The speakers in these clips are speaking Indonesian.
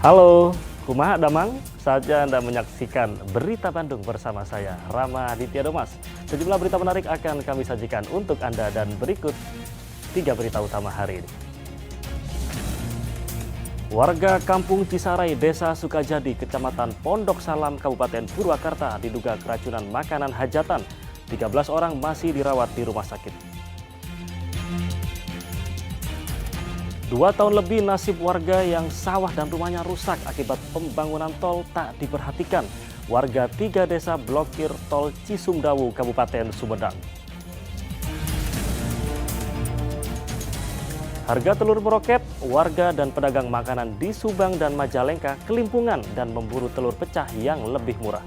Halo, kumaha damang? Saatnya Anda menyaksikan Berita Bandung bersama saya, Rama Aditya Domas. Sejumlah berita menarik akan kami sajikan untuk Anda dan berikut 3 berita utama hari ini. Warga Kampung Cisarai, Desa Sukajadi, Kecamatan Pondok Salam, Kabupaten Purwakarta diduga keracunan makanan hajatan. 13 orang masih dirawat di rumah sakit. 2 tahun lebih nasib warga yang sawah dan rumahnya rusak akibat pembangunan tol tak diperhatikan. Warga 3 desa blokir tol Cisumdawu, Kabupaten Sumedang. Harga telur meroket, warga dan pedagang makanan di Subang dan Majalengka kelimpungan dan memburu telur pecah yang lebih murah.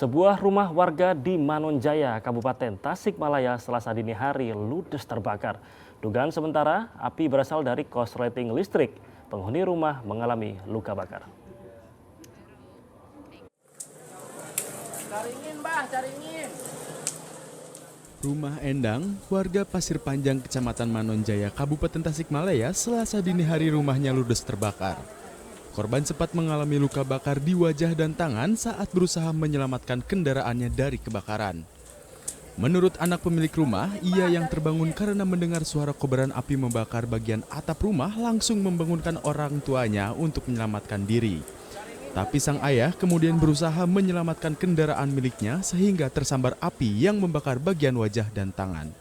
Sebuah rumah warga di Manonjaya, Kabupaten Tasikmalaya, Selasa dini hari ludes terbakar. Dugaan sementara, api berasal dari korsleting listrik. Penghuni rumah mengalami luka bakar. Caringin. Rumah Endang, warga Pasir Panjang, Kecamatan Manonjaya, Kabupaten Tasikmalaya, Selasa dini hari rumahnya ludes terbakar. Korban sempat mengalami luka bakar di wajah dan tangan saat berusaha menyelamatkan kendaraannya dari kebakaran. Menurut anak pemilik rumah, ia yang terbangun karena mendengar suara kobaran api membakar bagian atap rumah langsung membangunkan orang tuanya untuk menyelamatkan diri. Tapi sang ayah kemudian berusaha menyelamatkan kendaraan miliknya sehingga tersambar api yang membakar bagian wajah dan tangan.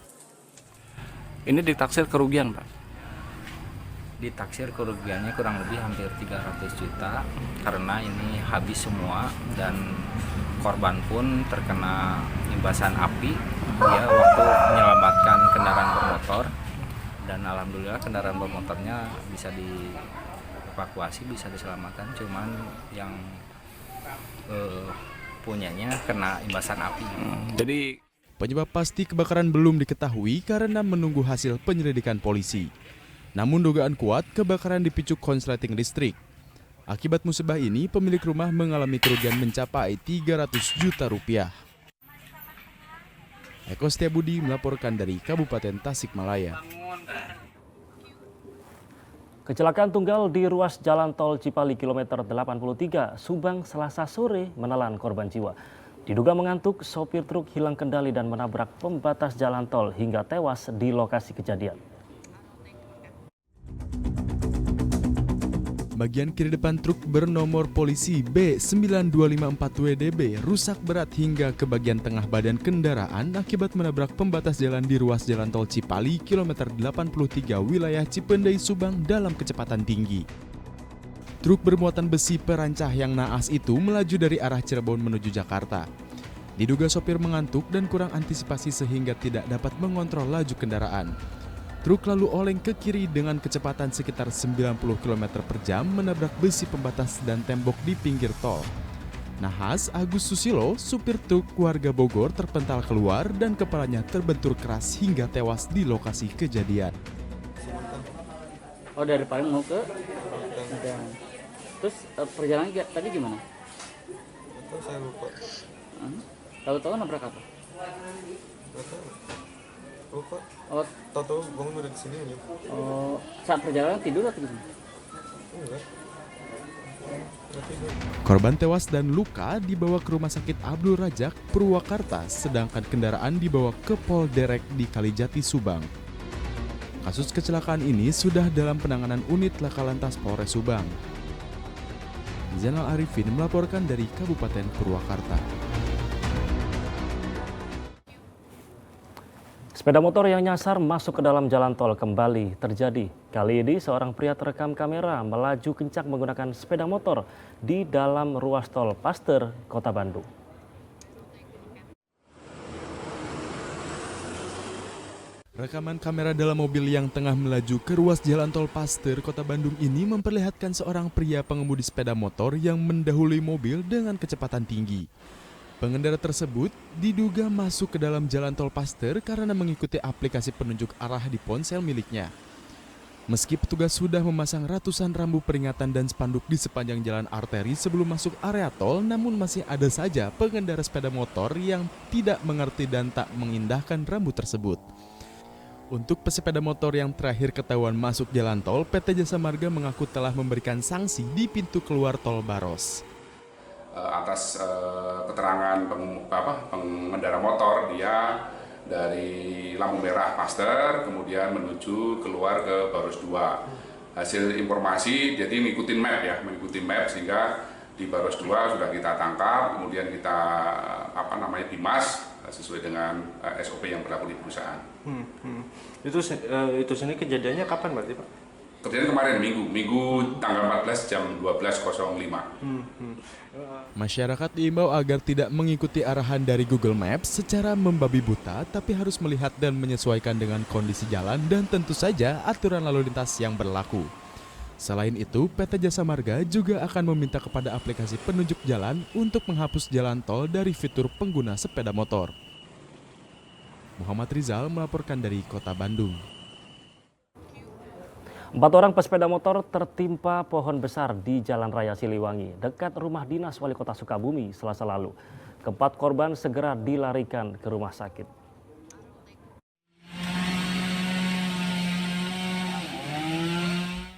Ini ditaksir kerugian, Pak? Ditaksir kerugiannya kurang lebih hampir 300 juta karena ini habis semua dan korban pun terkena imbasan api. Dia waktu menyelamatkan kendaraan bermotor dan alhamdulillah kendaraan bermotornya bisa dievakuasi, bisa diselamatkan, cuman yang punyanya kena imbasan api. Jadi Penyebab pasti kebakaran belum diketahui karena menunggu hasil penyelidikan polisi. Namun dugaan kuat kebakaran dipicu konsleting listrik. Akibat musibah ini, pemilik rumah mengalami kerugian mencapai 300 juta rupiah. Eko Setiabudi melaporkan dari Kabupaten Tasikmalaya. Kecelakaan tunggal di ruas jalan tol Cipali kilometer 83 Subang Selasa sore menelan korban jiwa. Diduga mengantuk, sopir truk hilang kendali dan menabrak pembatas jalan tol hingga tewas di lokasi kejadian. Bagian kiri depan truk bernomor polisi B9254WDB rusak berat hingga ke bagian tengah badan kendaraan akibat menabrak pembatas jalan di ruas jalan tol Cipali kilometer 83 wilayah Cipendei Subang dalam kecepatan tinggi. Truk bermuatan besi perancah yang naas itu melaju dari arah Cirebon menuju Jakarta. Diduga sopir mengantuk dan kurang antisipasi sehingga tidak dapat mengontrol laju kendaraan. Truk lalu oleng ke kiri dengan kecepatan sekitar 90 km per jam menabrak besi pembatas dan tembok di pinggir tol. Nahas Agus Susilo, supir truk warga Bogor terpental keluar dan kepalanya terbentur keras hingga tewas di lokasi kejadian. Oh, dari Palembang mau ke Padang. Terus perjalanan tadi gimana? Itu saya lupa. Tahu-tahu nabrak apa? Lupa. Oh, Tahu-tahu bangun udah di sini aja. oh, saat perjalanan tidur atau gimana? Enggak. Enggak tidur. Korban tewas dan luka dibawa ke Rumah Sakit Abdul Rajak, Purwakarta, sedangkan kendaraan dibawa ke Polderek di Kalijati, Subang. Kasus kecelakaan ini sudah dalam penanganan unit Laka Lantas Polres Subang. Zainal Arifin melaporkan dari Kabupaten Purwakarta. Sepeda motor yang nyasar masuk ke dalam jalan tol kembali terjadi. Kali ini seorang pria terekam kamera melaju kencang menggunakan sepeda motor di dalam ruas tol Paster, Kota Bandung. Rekaman kamera dalam mobil yang tengah melaju ke ruas jalan tol Paster, Kota Bandung ini memperlihatkan seorang pria pengemudi sepeda motor yang mendahului mobil dengan kecepatan tinggi. Pengendara tersebut diduga masuk ke dalam jalan tol Paster karena mengikuti aplikasi penunjuk arah di ponsel miliknya. Meski petugas sudah memasang ratusan rambu peringatan dan spanduk di sepanjang jalan arteri sebelum masuk area tol, namun masih ada saja pengendara sepeda motor yang tidak mengerti dan tak mengindahkan rambu tersebut. Untuk pesepeda motor yang terakhir ketahuan masuk jalan tol, PT Jasa Marga mengaku telah memberikan sanksi di pintu keluar tol Baros. Atas keterangan pengendara motor, dia dari lampu merah Master kemudian menuju keluar ke Baros 2. Hasil informasi jadi mengikuti map sehingga di Baros 2 sudah kita tangkap, kemudian kita dimas sesuai dengan SOP yang berlaku di perusahaan. Itu sini kejadiannya kapan berarti Pak? Kejadian kemarin Minggu tanggal 14 jam 12.05. Masyarakat diimbau agar tidak mengikuti arahan dari Google Maps secara membabi buta, tapi harus melihat dan menyesuaikan dengan kondisi jalan dan tentu saja aturan lalu lintas yang berlaku. Selain itu, PT Jasa Marga juga akan meminta kepada aplikasi penunjuk jalan untuk menghapus jalan tol dari fitur pengguna sepeda motor. Muhammad Rizal melaporkan dari Kota Bandung. 4 orang pesepeda motor tertimpa pohon besar di Jalan Raya Siliwangi, dekat rumah dinas Wali Kota Sukabumi Selasa lalu. Keempat korban segera dilarikan ke rumah sakit.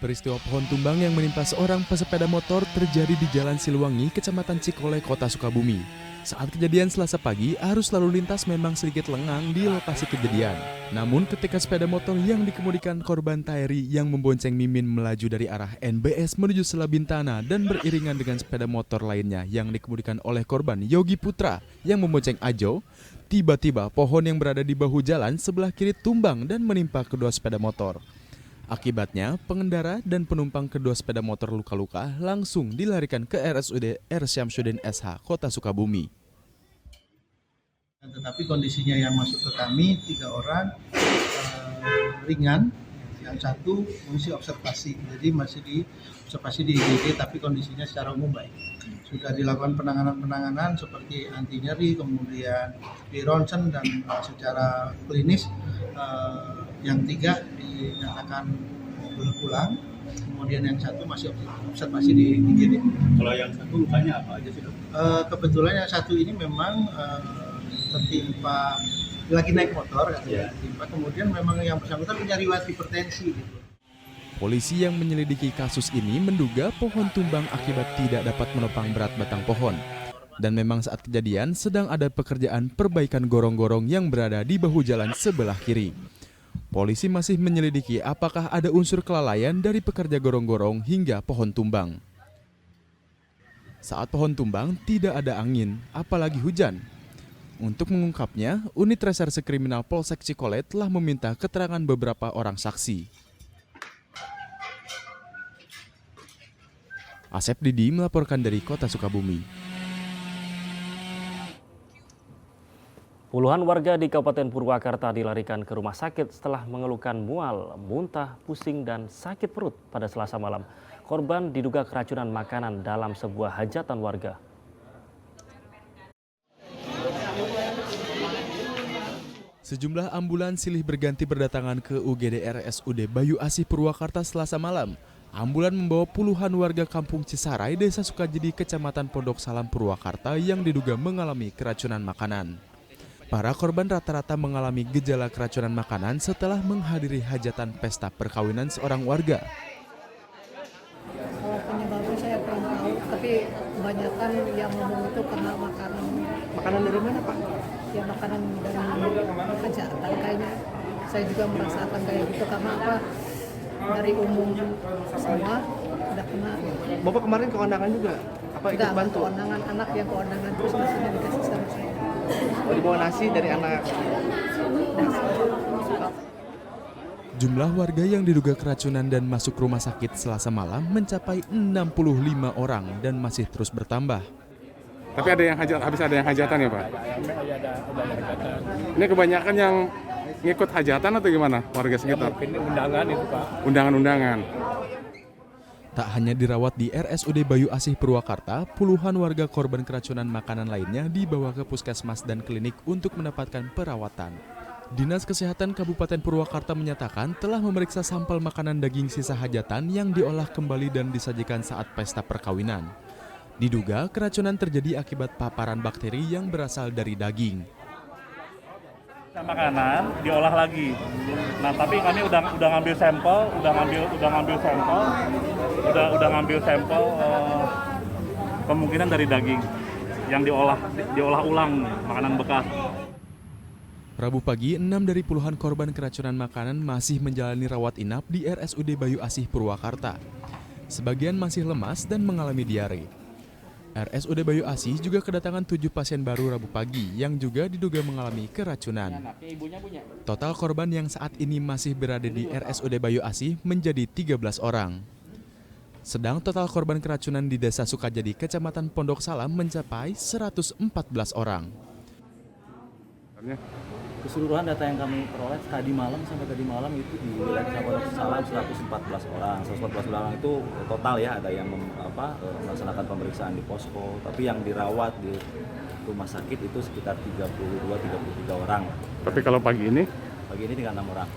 Peristiwa pohon tumbang yang menimpa seorang pesepeda motor terjadi di Jalan Siliwangi, Kecamatan Cikole, Kota Sukabumi. Saat kejadian Selasa pagi, arus lalu lintas memang sedikit lengang di lokasi kejadian. Namun ketika sepeda motor yang dikemudikan korban Tairi yang membonceng Mimin melaju dari arah NBS menuju Selabintana dan beriringan dengan sepeda motor lainnya yang dikemudikan oleh korban Yogi Putra yang membonceng Ajo, tiba-tiba pohon yang berada di bahu jalan sebelah kiri tumbang dan menimpa kedua sepeda motor. Akibatnya, pengendara dan penumpang kedua sepeda motor luka-luka langsung dilarikan ke RSUD R. Syamsuddin SH, Kota Sukabumi. Tetapi kondisinya yang masuk ke kami 3 orang ringan, yang satu mengisi observasi, jadi masih di observasi di IGD, tapi kondisinya secara umum baik. Sudah dilakukan penanganan seperti anti nyeri, kemudian di ronsen dan secara klinis yang 3 dinyatakan boleh pulang, kemudian yang satu masih observasi di IGD. Kalau yang satu lukanya apa aja sih dok? Kebetulan yang satu ini memang tertimpa lagi naik motor, tertimpa, kemudian memang yang bersangkutan punya riwayat hipertensi gitu. Polisi yang menyelidiki kasus ini menduga pohon tumbang akibat tidak dapat menopang berat batang pohon. Dan memang saat kejadian sedang ada pekerjaan perbaikan gorong-gorong yang berada di bahu jalan sebelah kiri. Polisi masih menyelidiki apakah ada unsur kelalaian dari pekerja gorong-gorong hingga pohon tumbang. Saat pohon tumbang tidak ada angin, apalagi hujan. Untuk mengungkapnya, Unit Reserse Kriminal Polsek Cikole telah meminta keterangan beberapa orang saksi. Asep Didi melaporkan dari Kota Sukabumi. Puluhan warga di Kabupaten Purwakarta dilarikan ke rumah sakit setelah mengeluhkan mual, muntah, pusing, dan sakit perut pada Selasa malam. Korban diduga keracunan makanan dalam sebuah hajatan warga. Sejumlah ambulans silih berganti berdatangan ke UGD RSUD Bayu Asih Purwakarta Selasa malam. Ambulan membawa puluhan warga kampung Cisarai, Desa Sukajedi, Kecamatan Pondok Salam, Purwakarta yang diduga mengalami keracunan makanan. Para korban rata-rata mengalami gejala keracunan makanan setelah menghadiri hajatan pesta perkawinan seorang warga. Kalau penyebabnya saya kurang tahu, tapi kebanyakan yang ngomong itu karena makanan. Makanan dari mana Pak? Ya makanan dari hajatan kayaknya. Saya juga merasakan kayak gitu karena apa? Dari umum semua udah kena. Bapak kemarin ke kondangan juga? Apa ikut Enggak, bantu? kondangan anak yang kondangan terus nasinya dikasih sama saya. Dibawa nasi dari anak. Jumlah warga yang diduga keracunan dan masuk rumah sakit Selasa malam mencapai 65 orang dan masih terus bertambah. Tapi ada yang habis ada yang hajatan ya Pak? Ini kebanyakan yang ngikut hajatan atau gimana warga sekitar? Undangan itu Pak. Undangan. Tak hanya dirawat di RSUD Bayu Asih Purwakarta, puluhan warga korban keracunan makanan lainnya dibawa ke puskesmas dan klinik untuk mendapatkan perawatan. Dinas Kesehatan Kabupaten Purwakarta menyatakan telah memeriksa sampel makanan daging sisa hajatan yang diolah kembali dan disajikan saat pesta perkawinan. Diduga keracunan terjadi akibat paparan bakteri yang berasal dari daging. Makanan diolah lagi. Nah, tapi kami udah ngambil sampel, udah ngambil sampel kemungkinan dari daging yang diolah ulang makanan bekas. Rabu pagi, 6 dari puluhan korban keracunan makanan masih menjalani rawat inap di RSUD Bayu Asih Purwakarta. Sebagian masih lemas dan mengalami diare. RSUD Bayu Asih juga kedatangan 7 pasien baru Rabu pagi yang juga diduga mengalami keracunan. Total korban yang saat ini masih berada di RSUD Bayu Asih menjadi 13 orang. Sedang total korban keracunan di Desa Sukajadi, Kecamatan Pondok Salam mencapai 114 orang. Keseluruhan data yang kami peroleh sampai tadi malam itu di wilayah Pondok Salam 114 orang. 114 orang itu total ya, ada yang melaksanakan pemeriksaan di posko, tapi yang dirawat di rumah sakit itu sekitar 32-33 orang. Tapi kalau pagi ini tinggal 6 orang.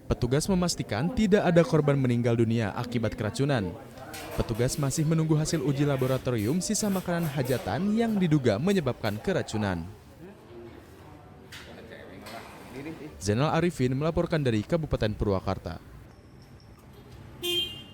Petugas memastikan tidak ada korban meninggal dunia akibat keracunan. Petugas masih menunggu hasil uji laboratorium sisa makanan hajatan yang diduga menyebabkan keracunan. Zainal Arifin melaporkan dari Kabupaten Purwakarta.